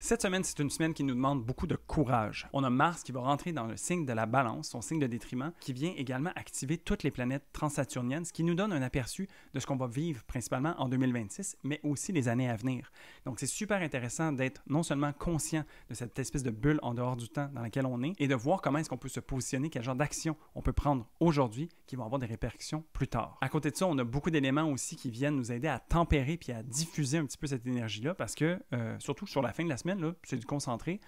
Cette semaine, c'est une semaine qui nous demande beaucoup de courage. On a Mars qui va rentrer dans le signe de la balance, son signe de détriment, qui vient également activer toutes les planètes transsaturniennes, ce qui nous donne un aperçu de ce qu'on va vivre principalement en 2026, mais aussi les années à venir. Donc, c'est super intéressant d'être non seulement conscient de cette espèce de bulle en dehors du temps dans laquelle on est, et de voir comment est-ce qu'on peut se positionner, quel genre d'action on peut prendre aujourd'hui qui vont avoir des répercussions plus tard. À côté de ça, on a beaucoup d'éléments aussi qui viennent nous aider à tempérer puis à diffuser un petit peu cette énergie-là, parce que, surtout sur la fin de la semaine, là, c'est du concentré.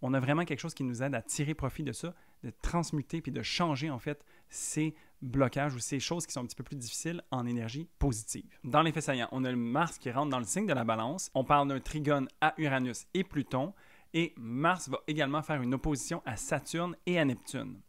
On a vraiment quelque chose qui nous aide à tirer profit de ça, de transmuter puis de changer en fait ces blocages ou ces choses qui sont un petit peu plus difficiles en énergie positive. Dans l'effet saillant, on a le Mars qui rentre dans le signe de la balance. On parle d'un trigone à Uranus et Pluton. Et Mars va également faire une opposition à Saturne et à Neptune.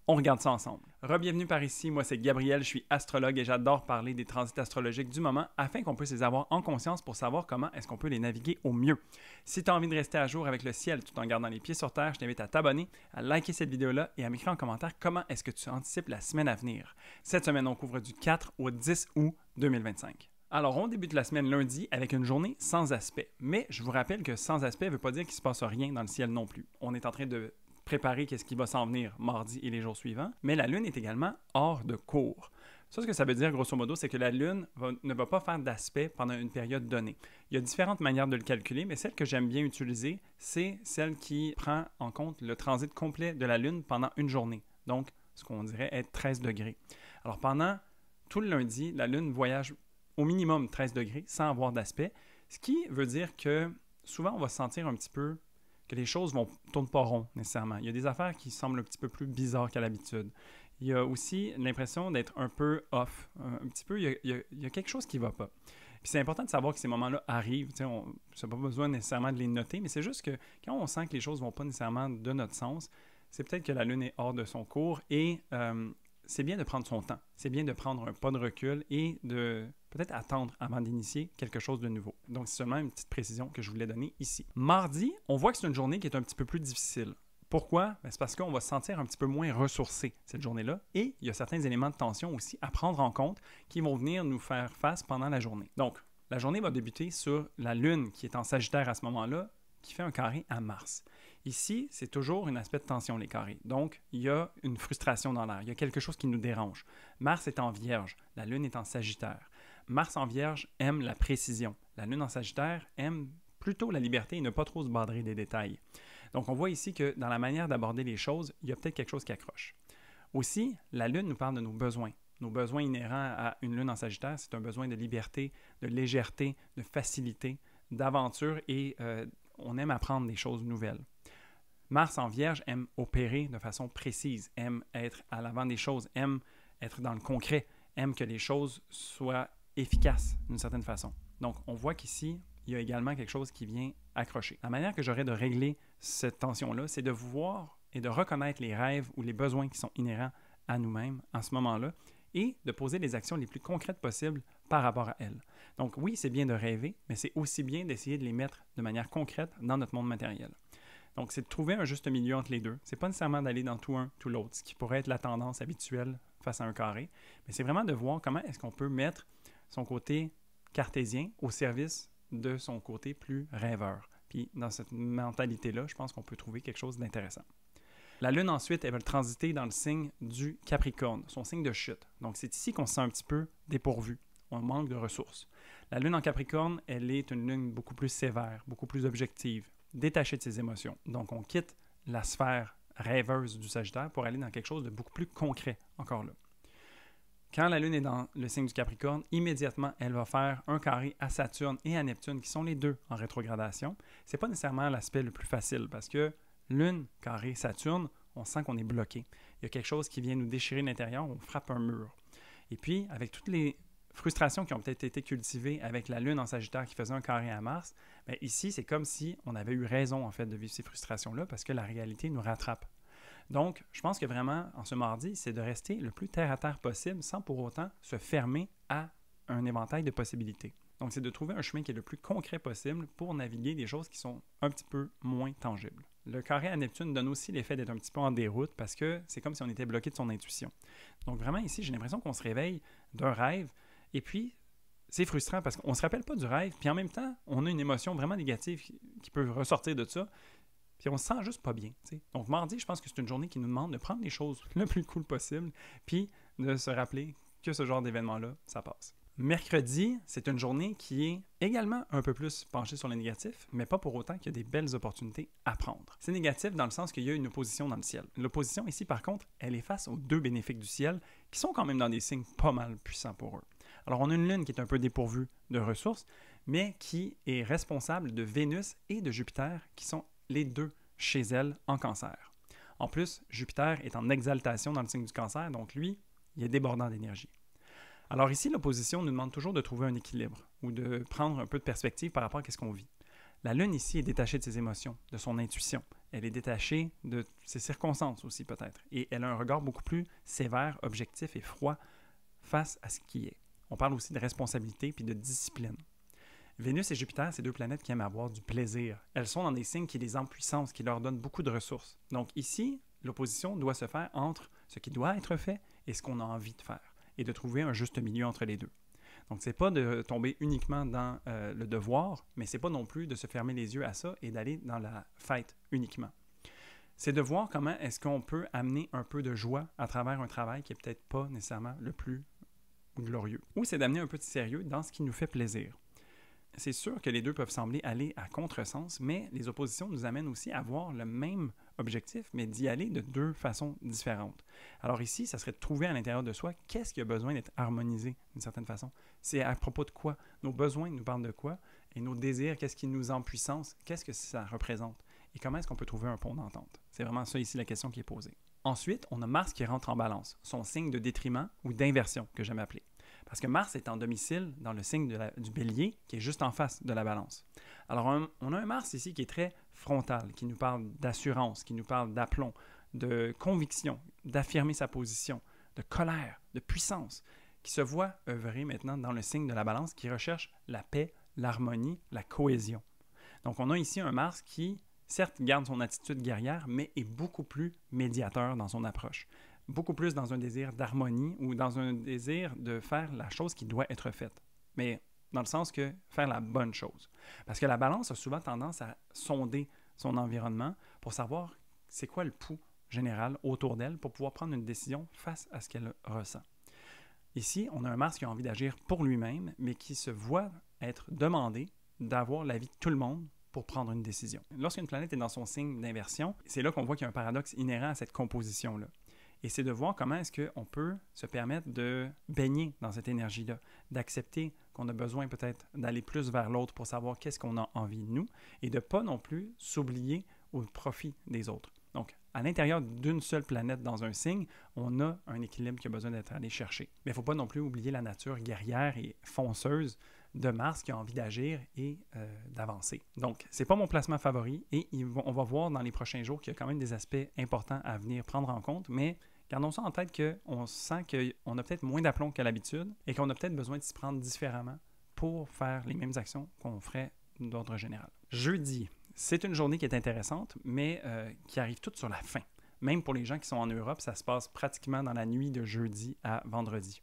On regarde ça ensemble. Re-bienvenue par ici, moi c'est Gabriel, je suis astrologue et j'adore parler des transits astrologiques du moment afin qu'on puisse les avoir en conscience pour savoir comment est-ce qu'on peut les naviguer au mieux. Si tu as envie de rester à jour avec le ciel tout en gardant les pieds sur terre, je t'invite à t'abonner, à liker cette vidéo-là et à m'écrire en commentaire comment est-ce que tu anticipes la semaine à venir. Cette semaine, on couvre du 4 au 10 août 2025. Alors, on débute la semaine lundi avec une journée sans aspect. Mais je vous rappelle que sans aspect ne veut pas dire qu'il ne se passe rien dans le ciel non plus. On est en train de préparer qu'est-ce qui va s'en venir mardi et les jours suivants, mais la Lune est également hors de cours. Ça, ce que ça veut dire, grosso modo, c'est que la Lune ne va pas faire d'aspect pendant une période donnée. Il y a différentes manières de le calculer, mais celle que j'aime bien utiliser, c'est celle qui prend en compte le transit complet de la Lune pendant une journée. Donc, ce qu'on dirait être 13 degrés. Alors, pendant tout le lundi, la Lune voyage au minimum 13 degrés sans avoir d'aspect, ce qui veut dire que souvent, on va se sentir un petit peu que les choses ne tournent pas rond nécessairement. Il y a des affaires qui semblent un petit peu plus bizarres qu'à l'habitude. Il y a aussi l'impression d'être un peu off. Un petit peu, il y a quelque chose qui ne va pas. Puis c'est important de savoir que ces moments-là arrivent. On n'a pas besoin nécessairement de les noter, mais c'est juste que quand on sent que les choses ne vont pas nécessairement de notre sens, c'est peut-être que la Lune est hors de son cours et c'est bien de prendre son temps. C'est bien de prendre un pas de recul et de peut-être attendre avant d'initier quelque chose de nouveau. Donc, c'est seulement une petite précision que je voulais donner ici. Mardi, on voit que c'est une journée qui est un petit peu plus difficile. Pourquoi? C'est parce qu'on va se sentir un petit peu moins ressourcé cette journée-là et il y a certains éléments de tension aussi à prendre en compte qui vont venir nous faire face pendant la journée. Donc, la journée va débuter sur la Lune qui est en Sagittaire à ce moment-là, qui fait un carré à Mars. Ici, c'est toujours un aspect de tension, les carrés. Donc, il y a une frustration dans l'air. Il y a quelque chose qui nous dérange. Mars est en Vierge. La Lune est en Sagittaire. Mars en Vierge aime la précision. La Lune en Sagittaire aime plutôt la liberté et ne pas trop se badrer des détails. Donc, on voit ici que dans la manière d'aborder les choses, il y a peut-être quelque chose qui accroche. Aussi, la Lune nous parle de nos besoins. Nos besoins inhérents à une Lune en Sagittaire, c'est un besoin de liberté, de légèreté, de facilité, d'aventure et on aime apprendre des choses nouvelles. Mars en Vierge aime opérer de façon précise, aime être à l'avant des choses, aime être dans le concret, aime que les choses soient efficaces d'une certaine façon. Donc, on voit qu'ici, il y a également quelque chose qui vient accrocher. La manière que j'aurais de régler cette tension-là, c'est de voir et de reconnaître les rêves ou les besoins qui sont inhérents à nous-mêmes en ce moment-là et de poser les actions les plus concrètes possibles par rapport à elles. Donc oui, c'est bien de rêver, mais c'est aussi bien d'essayer de les mettre de manière concrète dans notre monde matériel. Donc c'est de trouver un juste milieu entre les deux. C'est pas nécessairement d'aller dans tout un, tout l'autre, ce qui pourrait être la tendance habituelle face à un carré, mais c'est vraiment de voir comment est-ce qu'on peut mettre son côté cartésien au service de son côté plus rêveur. Puis dans cette mentalité-là, je pense qu'on peut trouver quelque chose d'intéressant. La Lune, ensuite, elle va transiter dans le signe du Capricorne, son signe de chute. Donc, c'est ici qu'on se sent un petit peu dépourvu. On manque de ressources. La Lune en Capricorne, elle est une Lune beaucoup plus sévère, beaucoup plus objective, détachée de ses émotions. Donc, on quitte la sphère rêveuse du Sagittaire pour aller dans quelque chose de beaucoup plus concret, encore là. Quand la Lune est dans le signe du Capricorne, immédiatement, elle va faire un carré à Saturne et à Neptune, qui sont les deux en rétrogradation. Ce n'est pas nécessairement l'aspect le plus facile, parce que Lune, carré, Saturne, on sent qu'on est bloqué. Il y a quelque chose qui vient nous déchirer l'intérieur, on frappe un mur. Et puis, avec toutes les frustrations qui ont peut-être été cultivées avec la Lune en Sagittaire qui faisait un carré à Mars, bien ici, c'est comme si on avait eu raison, en fait, de vivre ces frustrations-là parce que la réalité nous rattrape. Donc, je pense que vraiment, en ce mardi, c'est de rester le plus terre-à-terre possible sans pour autant se fermer à un éventail de possibilités. Donc, c'est de trouver un chemin qui est le plus concret possible pour naviguer des choses qui sont un petit peu moins tangibles. Le carré à Neptune donne aussi l'effet d'être un petit peu en déroute parce que c'est comme si on était bloqué de son intuition. Donc, vraiment, ici, j'ai l'impression qu'on se réveille d'un rêve et puis, c'est frustrant parce qu'on ne se rappelle pas du rêve, puis en même temps, on a une émotion vraiment négative qui peut ressortir de ça, puis on se sent juste pas bien. T'sais. Donc mardi, je pense que c'est une journée qui nous demande de prendre les choses le plus cool possible, puis de se rappeler que ce genre d'événement-là, ça passe. Mercredi, c'est une journée qui est également un peu plus penchée sur le négatif, mais pas pour autant qu'il y a des belles opportunités à prendre. C'est négatif dans le sens qu'il y a une opposition dans le ciel. L'opposition ici, par contre, elle est face aux deux bénéfiques du ciel, qui sont quand même dans des signes pas mal puissants pour eux. Alors, on a une lune qui est un peu dépourvue de ressources, mais qui est responsable de Vénus et de Jupiter, qui sont les deux chez elle en cancer. En plus, Jupiter est en exaltation dans le signe du cancer, donc lui, il est débordant d'énergie. Alors ici, l'opposition nous demande toujours de trouver un équilibre ou de prendre un peu de perspective par rapport à ce qu'on vit. La Lune ici est détachée de ses émotions, de son intuition. Elle est détachée de ses circonstances aussi peut-être. Et elle a un regard beaucoup plus sévère, objectif et froid face à ce qui est. On parle aussi de responsabilité puis de discipline. Vénus et Jupiter, c'est deux planètes qui aiment avoir du plaisir. Elles sont dans des signes qui les empuissance, qui leur donnent beaucoup de ressources. Donc ici, l'opposition doit se faire entre ce qui doit être fait et ce qu'on a envie de faire, et de trouver un juste milieu entre les deux. Donc, ce n'est pas de tomber uniquement dans le devoir, mais ce n'est pas non plus de se fermer les yeux à ça et d'aller dans la fête uniquement. C'est de voir comment est-ce qu'on peut amener un peu de joie à travers un travail qui n'est peut-être pas nécessairement le plus glorieux. Ou c'est d'amener un peu de sérieux dans ce qui nous fait plaisir. C'est sûr que les deux peuvent sembler aller à contresens, mais les oppositions nous amènent aussi à avoir le même objectif, mais d'y aller de deux façons différentes. Alors ici, ça serait de trouver à l'intérieur de soi qu'est-ce qui a besoin d'être harmonisé d'une certaine façon. C'est à propos de quoi? Nos besoins nous parlent de quoi? Et nos désirs, qu'est-ce qui nous empuissance? Qu'est-ce que ça représente? Et comment est-ce qu'on peut trouver un pont d'entente? C'est vraiment ça ici la question qui est posée. Ensuite, on a Mars qui rentre en balance, son signe de détriment ou d'inversion que j'aime appeler. Parce que Mars est en domicile dans le signe du Bélier, qui est juste en face de la Balance. Alors, on a un Mars ici qui est très frontal, qui nous parle d'assurance, qui nous parle d'aplomb, de conviction, d'affirmer sa position, de colère, de puissance, qui se voit œuvrer maintenant dans le signe de la Balance, qui recherche la paix, l'harmonie, la cohésion. Donc, on a ici un Mars qui, certes, garde son attitude guerrière, mais est beaucoup plus médiateur dans son approche. Beaucoup plus dans un désir d'harmonie ou dans un désir de faire la chose qui doit être faite. Mais dans le sens que faire la bonne chose. Parce que la Balance a souvent tendance à sonder son environnement pour savoir c'est quoi le pouls général autour d'elle pour pouvoir prendre une décision face à ce qu'elle ressent. Ici, on a un Mars qui a envie d'agir pour lui-même, mais qui se voit être demandé d'avoir l'avis de tout le monde pour prendre une décision. Lorsqu'une planète est dans son signe d'inversion, c'est là qu'on voit qu'il y a un paradoxe inhérent à cette composition-là. Et c'est de voir comment est-ce qu'on peut se permettre de baigner dans cette énergie-là, d'accepter qu'on a besoin peut-être d'aller plus vers l'autre pour savoir qu'est-ce qu'on a envie de nous et de ne pas non plus s'oublier au profit des autres. Donc, à l'intérieur d'une seule planète dans un signe, on a un équilibre qui a besoin d'être allé chercher. Mais il ne faut pas non plus oublier la nature guerrière et fonceuse de Mars qui a envie d'agir et d'avancer. Donc, ce n'est pas mon placement favori et on va voir dans les prochains jours qu'il y a quand même des aspects importants à venir prendre en compte, mais gardons ça en tête qu'on sent qu'on a peut-être moins d'aplomb qu'à l'habitude et qu'on a peut-être besoin de s'y prendre différemment pour faire les mêmes actions qu'on ferait d'ordre général. Jeudi, c'est une journée qui est intéressante, mais qui arrive toute sur la fin. Même pour les gens qui sont en Europe, ça se passe pratiquement dans la nuit de jeudi à vendredi.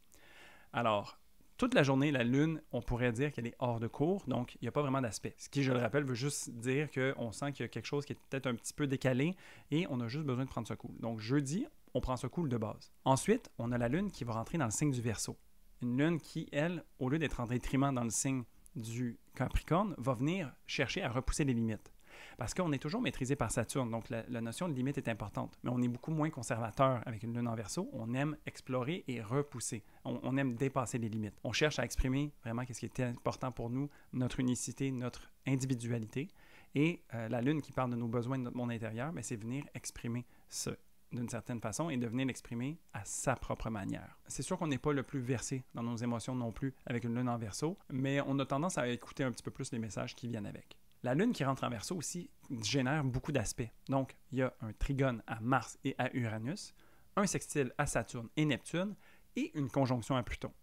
Alors, toute la journée, la Lune, on pourrait dire qu'elle est hors de cours, donc il n'y a pas vraiment d'aspect. Ce qui, je le rappelle, veut juste dire qu'on sent qu'il y a quelque chose qui est peut-être un petit peu décalé et on a juste besoin de prendre ça cool. Donc jeudi, on prend ça cool de base. Ensuite, on a la Lune qui va rentrer dans le signe du Verseau. Une Lune qui, elle, au lieu d'être en détriment dans le signe du Capricorne, va venir chercher à repousser les limites. Parce qu'on est toujours maîtrisé par Saturne, donc la notion de limite est importante. Mais on est beaucoup moins conservateur avec une Lune en Verseau. On aime explorer et repousser. On aime dépasser les limites. On cherche à exprimer vraiment ce qui est important pour nous, notre unicité, notre individualité. Et la Lune qui parle de nos besoins de notre monde intérieur, c'est venir exprimer ça d'une certaine façon et de venir l'exprimer à sa propre manière. C'est sûr qu'on n'est pas le plus versé dans nos émotions non plus avec une Lune en Verseau, mais on a tendance à écouter un petit peu plus les messages qui viennent avec. La Lune qui rentre en Verseau aussi génère beaucoup d'aspects. Donc, il y a un trigone à Mars et à Uranus, un sextile à Saturne et Neptune et une conjonction à Pluton.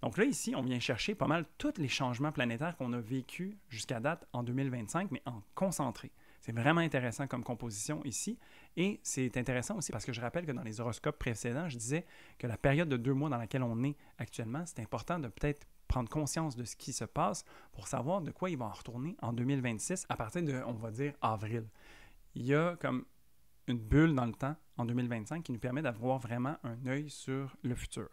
Donc là, ici, on vient chercher pas mal tous les changements planétaires qu'on a vécus jusqu'à date en 2025, mais en concentré. C'est vraiment intéressant comme composition ici. Et c'est intéressant aussi parce que je rappelle que dans les horoscopes précédents, je disais que la période de 2 mois dans laquelle on est actuellement, c'est important de peut-être prendre conscience de ce qui se passe pour savoir de quoi il va en retourner en 2026 à partir de, on va dire, avril. Il y a comme une bulle dans le temps en 2025 qui nous permet d'avoir vraiment un œil sur le futur.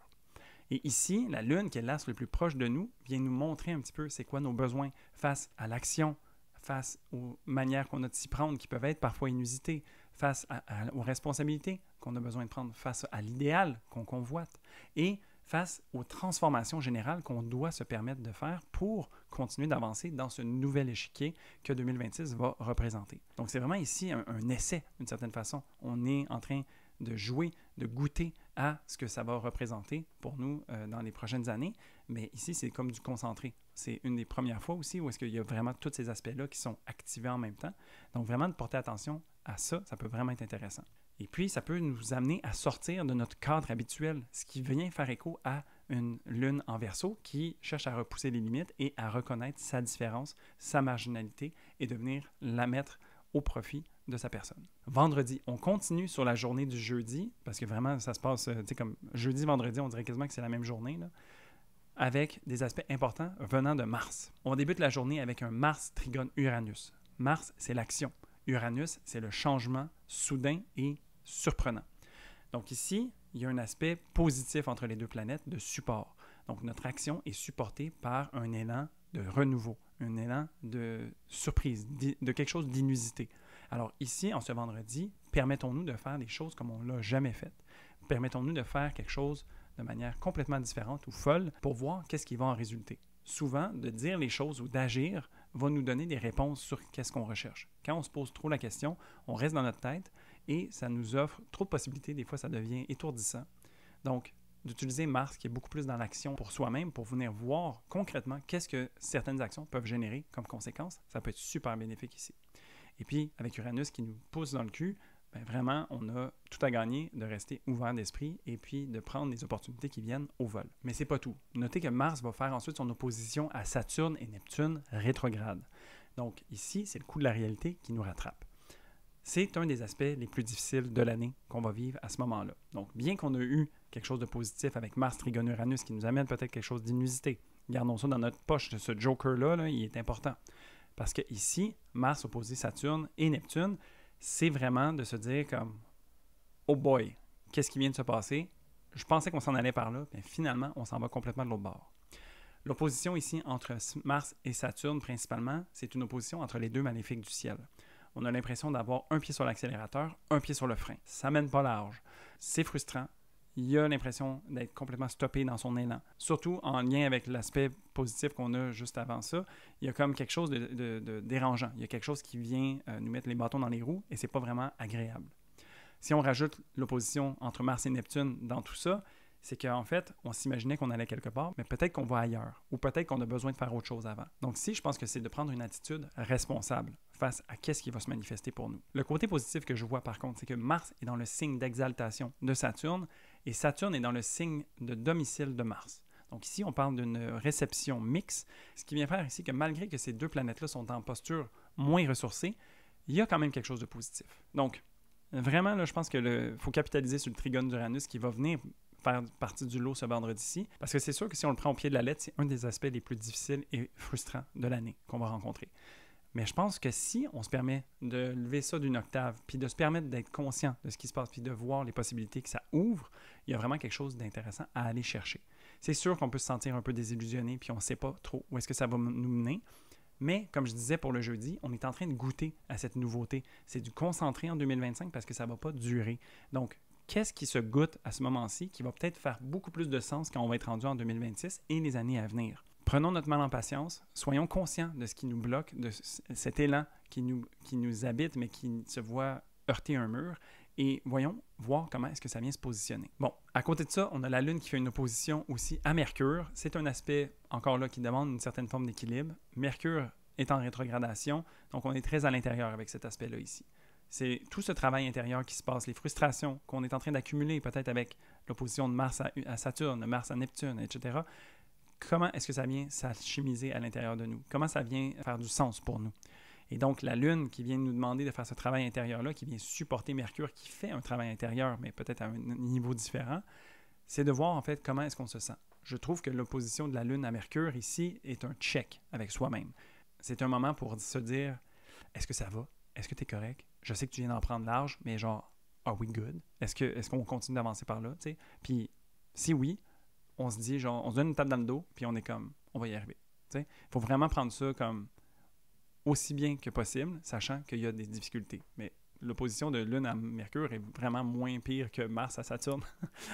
Et ici, la Lune, qui est l'astre le plus proche de nous, vient nous montrer un petit peu c'est quoi nos besoins face à l'action, face aux manières qu'on a de s'y prendre qui peuvent être parfois inusitées, face aux responsabilités qu'on a besoin de prendre, face à l'idéal qu'on convoite et face aux transformations générales qu'on doit se permettre de faire pour continuer d'avancer dans ce nouvel échiquier que 2026 va représenter. Donc, c'est vraiment ici un essai, d'une certaine façon. On est en train de jouer, de goûter à ce que ça va représenter pour nous dans les prochaines années. Mais ici, c'est comme du concentré. C'est une des premières fois aussi où est-ce qu'il y a vraiment tous ces aspects-là qui sont activés en même temps. Donc, vraiment de porter attention à ça, ça peut vraiment être intéressant. Et puis, ça peut nous amener à sortir de notre cadre habituel, ce qui vient faire écho à une lune en Verseau qui cherche à repousser les limites et à reconnaître sa différence, sa marginalité et de venir la mettre au profit de sa personne. Vendredi, on continue sur la journée du jeudi, parce que vraiment, ça se passe, tu sais, comme jeudi, vendredi, on dirait quasiment que c'est la même journée, là, avec des aspects importants venant de Mars. On débute la journée avec un Mars trigone Uranus. Mars, c'est l'action. Uranus, c'est le changement soudain et surprenant. Donc ici, il y a un aspect positif entre les deux planètes de support. Donc notre action est supportée par un élan de renouveau, un élan de surprise, de quelque chose d'inusité. Alors ici, en ce vendredi, permettons-nous de faire des choses comme on ne l'a jamais fait. Permettons-nous de faire quelque chose de manière complètement différente ou folle pour voir qu'est-ce qui va en résulter. Souvent, de dire les choses ou d'agir va nous donner des réponses sur qu'est-ce qu'on recherche. Quand on se pose trop la question, on reste dans notre tête et ça nous offre trop de possibilités. Des fois, ça devient étourdissant. Donc, d'utiliser Mars, qui est beaucoup plus dans l'action pour soi-même, pour venir voir concrètement qu'est-ce que certaines actions peuvent générer comme conséquence, ça peut être super bénéfique ici. Et puis, avec Uranus qui nous pousse dans le cul, bien, vraiment, on a tout à gagner de rester ouvert d'esprit et puis de prendre les opportunités qui viennent au vol. Mais c'est pas tout. Notez que Mars va faire ensuite son opposition à Saturne et Neptune rétrograde. Donc ici, c'est le coup de la réalité qui nous rattrape. C'est un des aspects les plus difficiles de l'année qu'on va vivre à ce moment-là. Donc, bien qu'on ait eu quelque chose de positif avec Mars trigone Uranus qui nous amène peut-être quelque chose d'inusité, gardons ça dans notre poche. Ce joker-là, là, il est important. Parce que ici, Mars opposé Saturne et Neptune, c'est vraiment de se dire comme « Oh boy, qu'est-ce qui vient de se passer? Je pensais qu'on s'en allait par là, mais finalement, on s'en va complètement de l'autre bord. » L'opposition ici entre Mars et Saturne, principalement, c'est une opposition entre les deux maléfiques du ciel. On a l'impression d'avoir un pied sur l'accélérateur, un pied sur le frein. Ça mène pas large. C'est frustrant. Il a l'impression d'être complètement stoppé dans son élan. Surtout en lien avec l'aspect positif qu'on a juste avant ça, il y a comme quelque chose de dérangeant. Il y a quelque chose qui vient nous mettre les bâtons dans les roues et c'est pas vraiment agréable. Si on rajoute l'opposition entre Mars et Neptune dans tout ça, c'est qu'en fait, on s'imaginait qu'on allait quelque part, mais peut-être qu'on va ailleurs, ou peut-être qu'on a besoin de faire autre chose avant. Donc ici, je pense que c'est de prendre une attitude responsable face à qu'est-ce qui va se manifester pour nous. Le côté positif que je vois par contre, c'est que Mars est dans le signe d'exaltation de Saturne, et Saturne est dans le signe de domicile de Mars. Donc ici, on parle d'une réception mixte, ce qui vient faire ici que malgré que ces deux planètes-là sont en posture moins ressourcée, il y a quand même quelque chose de positif. Donc, vraiment, là, je pense qu'il faut capitaliser sur le trigone d'Uranus qui va venir faire partie du lot ce vendredi-ci, parce que c'est sûr que si on le prend au pied de la lettre, c'est un des aspects les plus difficiles et frustrants de l'année qu'on va rencontrer. Mais je pense que si on se permet de lever ça d'une octave, puis de se permettre d'être conscient de ce qui se passe, puis de voir les possibilités que ça ouvre, il y a vraiment quelque chose d'intéressant à aller chercher. C'est sûr qu'on peut se sentir un peu désillusionné, puis on ne sait pas trop où est-ce que ça va nous mener, mais comme je disais pour le jeudi, on est en train de goûter à cette nouveauté. C'est du concentré en 2025 parce que ça ne va pas durer. Donc, qu'est-ce qui se goûte à ce moment-ci qui va peut-être faire beaucoup plus de sens quand on va être rendu en 2026 et les années à venir? Prenons notre mal en patience, soyons conscients de ce qui nous bloque, de cet élan qui nous habite mais qui se voit heurter un mur et voyons voir comment est-ce que ça vient se positionner. Bon, à côté de ça, on a la Lune qui fait une opposition aussi à Mercure. C'est un aspect, encore là, qui demande une certaine forme d'équilibre. Mercure est en rétrogradation, donc on est très à l'intérieur avec cet aspect-là ici. C'est tout ce travail intérieur qui se passe, les frustrations qu'on est en train d'accumuler peut-être avec l'opposition de Mars à Saturne, de Mars à Neptune, etc. Comment est-ce que ça vient s'alchimiser à l'intérieur de nous? Comment ça vient faire du sens pour nous? Et donc, la Lune qui vient nous demander de faire ce travail intérieur-là, qui vient supporter Mercure, qui fait un travail intérieur, mais peut-être à un niveau différent, c'est de voir en fait comment est-ce qu'on se sent. Je trouve que l'opposition de la Lune à Mercure ici est un check avec soi-même. C'est un moment pour se dire, est-ce que ça va? Est-ce que tu es correct? Je sais que tu viens d'en prendre large, mais genre, are we good? Est-ce qu'on continue d'avancer par là? T'sais? Puis si oui, on se dit, genre, on se donne une tape dans le dos, puis on est comme, on va y arriver. Il faut vraiment prendre ça comme aussi bien que possible, sachant qu'il y a des difficultés. Mais l'opposition de Lune à Mercure est vraiment moins pire que Mars à Saturne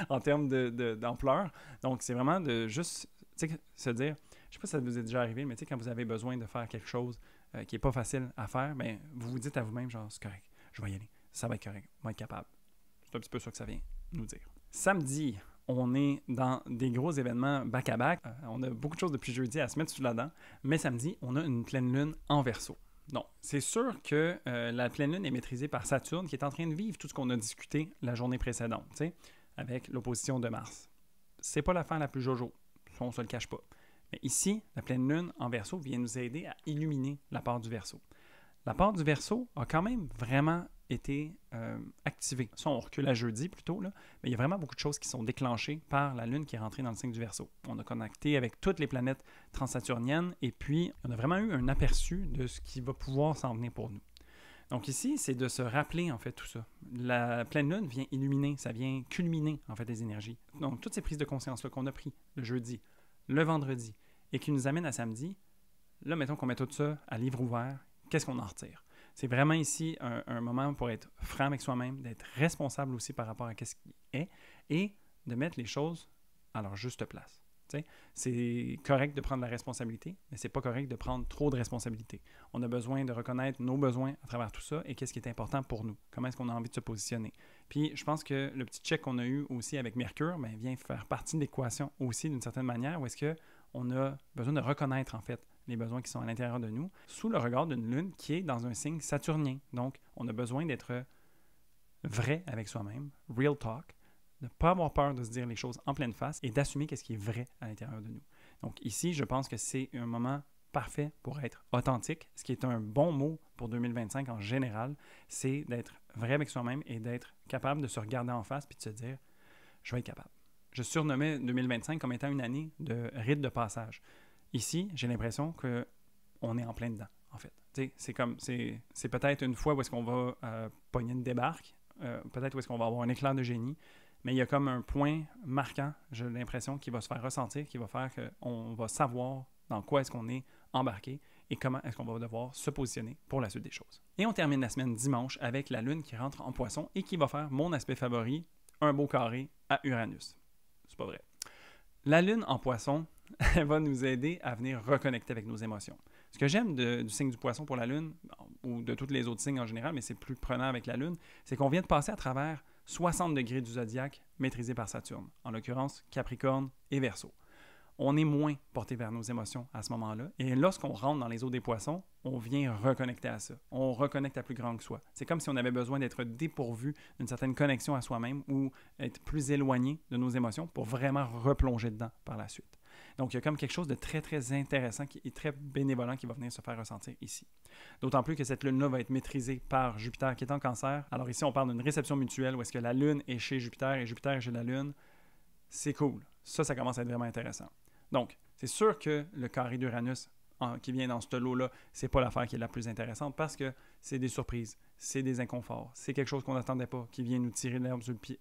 en termes d'ampleur. Donc, c'est vraiment de juste se dire, je ne sais pas si ça vous est déjà arrivé, mais quand vous avez besoin de faire quelque chose qui n'est pas facile à faire, ben, vous vous dites à vous-même, genre, c'est correct, je vais y aller, ça va être correct, on va être capable. C'est un petit peu ça que ça vient nous dire. Samedi, on est dans des gros événements back-à-back. On a beaucoup de choses depuis jeudi à se mettre sous la dent, mais samedi, on a une pleine lune en Verseau. Donc, c'est sûr que la pleine lune est maîtrisée par Saturne, qui est en train de vivre tout ce qu'on a discuté la journée précédente, avec l'opposition de Mars. C'est pas l'affaire la plus jojo, on se le cache pas. Mais ici, la pleine lune en Verseau vient nous aider à illuminer la part du Verseau. La part du Verseau a quand même vraiment été activée. Ça, on recule à jeudi plutôt, là, mais il y a vraiment beaucoup de choses qui sont déclenchées par la Lune qui est rentrée dans le signe du Verseau. On a connecté avec toutes les planètes transsaturniennes et puis on a vraiment eu un aperçu de ce qui va pouvoir s'en venir pour nous. Donc ici, c'est de se rappeler en fait tout ça. La pleine Lune vient illuminer, ça vient culminer en fait les énergies. Donc toutes ces prises de conscience-là qu'on a prises le jeudi, le vendredi et qui nous amènent à samedi, là, mettons qu'on met tout ça à livre ouvert, qu'est-ce qu'on en retire? C'est vraiment ici un moment pour être franc avec soi-même, d'être responsable aussi par rapport à ce qui est et de mettre les choses à leur juste place. C'est correct de prendre la responsabilité, mais c'est pas correct de prendre trop de responsabilité. On a besoin de reconnaître nos besoins à travers tout ça et qu'est-ce qui est important pour nous. Comment est-ce qu'on a envie de se positionner. Puis je pense que le petit check qu'on a eu aussi avec Mercure vient faire partie de l'équation aussi d'une certaine manière où est-ce qu'on a besoin de reconnaître en fait les besoins qui sont à l'intérieur de nous, sous le regard d'une lune qui est dans un signe saturnien. Donc, on a besoin d'être vrai avec soi-même, real talk, de ne pas avoir peur de se dire les choses en pleine face et d'assumer ce qui est vrai à l'intérieur de nous. Donc ici, je pense que c'est un moment parfait pour être authentique, ce qui est un bon mot pour 2025 en général, c'est d'être vrai avec soi-même et d'être capable de se regarder en face puis de se dire « je vais être capable ». Je surnommais 2025 comme étant une année de rite de passage. Ici, j'ai l'impression qu'on est en plein dedans, en fait. C'est peut-être une fois où est-ce qu'on va pogner une débarque, peut-être où est-ce qu'on va avoir un éclair de génie, mais il y a comme un point marquant, j'ai l'impression, qui va se faire ressentir, qui va faire qu'on va savoir dans quoi est-ce qu'on est embarqué et comment est-ce qu'on va devoir se positionner pour la suite des choses. Et on termine la semaine dimanche avec la Lune qui rentre en Poisson et qui va faire mon aspect favori, un beau carré à Uranus. C'est pas vrai. La Lune en Poisson, elle va nous aider à venir reconnecter avec nos émotions. Ce que j'aime du signe du Poisson pour la Lune, ou de tous les autres signes en général, mais c'est plus prenant avec la Lune, c'est qu'on vient de passer à travers 60 degrés du zodiaque maîtrisé par Saturne, en l'occurrence Capricorne et Verseau. On est moins porté vers nos émotions à ce moment-là. Et lorsqu'on rentre dans les eaux des poissons, on vient reconnecter à ça. On reconnecte à plus grand que soi. C'est comme si on avait besoin d'être dépourvu d'une certaine connexion à soi-même ou être plus éloigné de nos émotions pour vraiment replonger dedans par la suite. Donc, il y a comme quelque chose de très, très intéressant et très bénévolent qui va venir se faire ressentir ici. D'autant plus que cette lune-là va être maîtrisée par Jupiter qui est en Cancer. Alors ici, on parle d'une réception mutuelle où est-ce que la Lune est chez Jupiter et Jupiter est chez la Lune. C'est cool. Ça commence à être vraiment intéressant. Donc, c'est sûr que le carré d'Uranus qui vient dans ce lot-là, c'est pas l'affaire qui est la plus intéressante parce que c'est des surprises, c'est des inconforts, c'est quelque chose qu'on n'attendait pas, qui vient nous tirer l'herbe sur le pied,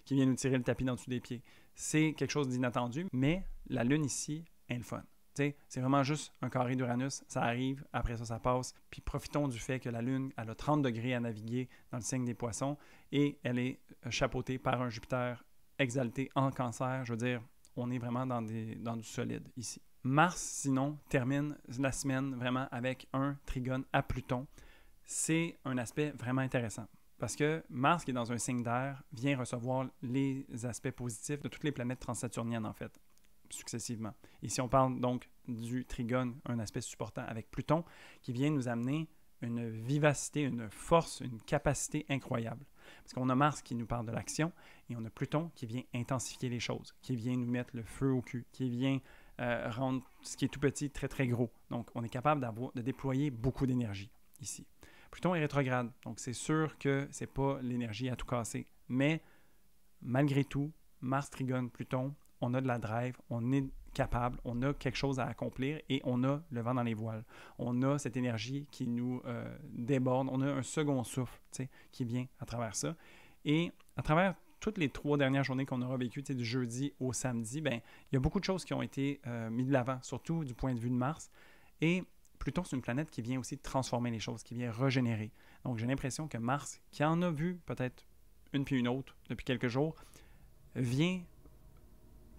qui vient nous tirer le tapis dans dessous des pieds. C'est quelque chose d'inattendu, mais la Lune ici est le fun. C'est vraiment juste un carré d'Uranus, ça arrive, après ça, ça passe. Puis profitons du fait que la Lune, elle a 30 degrés à naviguer dans le signe des Poissons et elle est chapeautée par un Jupiter exalté en Cancer. Je veux dire, on est vraiment dans du solide ici. Mars, sinon, termine la semaine vraiment avec un trigone à Pluton. C'est un aspect vraiment intéressant parce que Mars, qui est dans un signe d'air, vient recevoir les aspects positifs de toutes les planètes transsaturniennes, en fait, successivement. Ici, on parle donc du trigone, un aspect supportant avec Pluton, qui vient nous amener une vivacité, une force, une capacité incroyable. Parce qu'on a Mars qui nous parle de l'action et on a Pluton qui vient intensifier les choses, qui vient nous mettre le feu au cul, qui vient rendre ce qui est tout petit très, très gros. Donc, on est capable de déployer beaucoup d'énergie ici. Pluton est rétrograde, donc c'est sûr que ce n'est pas l'énergie à tout casser. Mais malgré tout, Mars trigone Pluton, on a de la drive, on est capable, on a quelque chose à accomplir et on a le vent dans les voiles. On a cette énergie qui nous déborde, on a un second souffle qui vient à travers ça. Et à travers toutes les 3 dernières journées qu'on aura vécues, du jeudi au samedi, il y a beaucoup de choses qui ont été mises de l'avant, surtout du point de vue de Mars. Et Pluton, c'est une planète qui vient aussi transformer les choses, qui vient régénérer. Donc, j'ai l'impression que Mars, qui en a vu peut-être une puis une autre depuis quelques jours, vient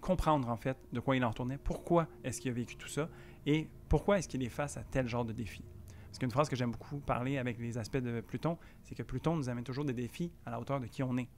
comprendre en fait de quoi il en retournait, pourquoi est-ce qu'il a vécu tout ça et pourquoi est-ce qu'il est face à tel genre de défi. Parce qu'une phrase que j'aime beaucoup parler avec les aspects de Pluton, c'est que Pluton nous amène toujours des défis à la hauteur de qui on est.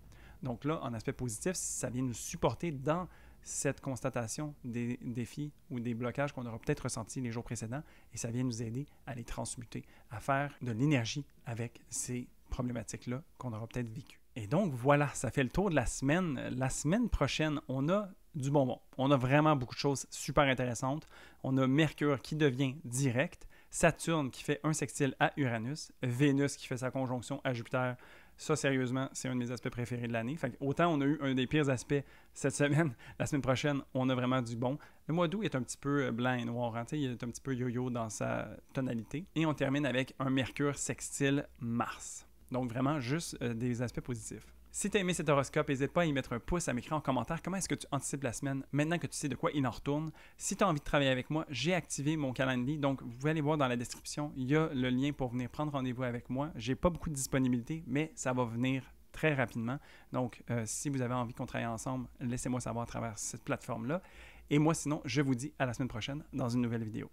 Donc là, en aspect positif, ça vient nous supporter dans cette constatation des défis ou des blocages qu'on aura peut-être ressentis les jours précédents et ça vient nous aider à les transmuter, à faire de l'énergie avec ces problématiques-là qu'on aura peut-être vécues. Et donc voilà, ça fait le tour de la semaine. La semaine prochaine, on a du bonbon. On a vraiment beaucoup de choses super intéressantes. On a Mercure qui devient direct, Saturne qui fait un sextile à Uranus, Vénus qui fait sa conjonction à Jupiter. Ça, sérieusement, c'est un de mes aspects préférés de l'année. Fait autant on a eu un des pires aspects cette semaine, la semaine prochaine, on a vraiment du bon. Le mois d'août est un petit peu blanc et noir. Hein? Il est un petit peu yo-yo dans sa tonalité. Et on termine avec un Mercure sextile Mars. Donc vraiment, juste des aspects positifs. Si tu as aimé cet horoscope, n'hésite pas à y mettre un pouce, à m'écrire en commentaire comment est-ce que tu anticipes la semaine maintenant que tu sais de quoi il en retourne. Si tu as envie de travailler avec moi, j'ai activé mon calendrier, donc vous pouvez aller voir dans la description, il y a le lien pour venir prendre rendez-vous avec moi. J'ai pas beaucoup de disponibilité, mais ça va venir très rapidement. Donc, si vous avez envie qu'on travaille ensemble, laissez-moi savoir à travers cette plateforme-là. Et moi, sinon, je vous dis à la semaine prochaine dans une nouvelle vidéo.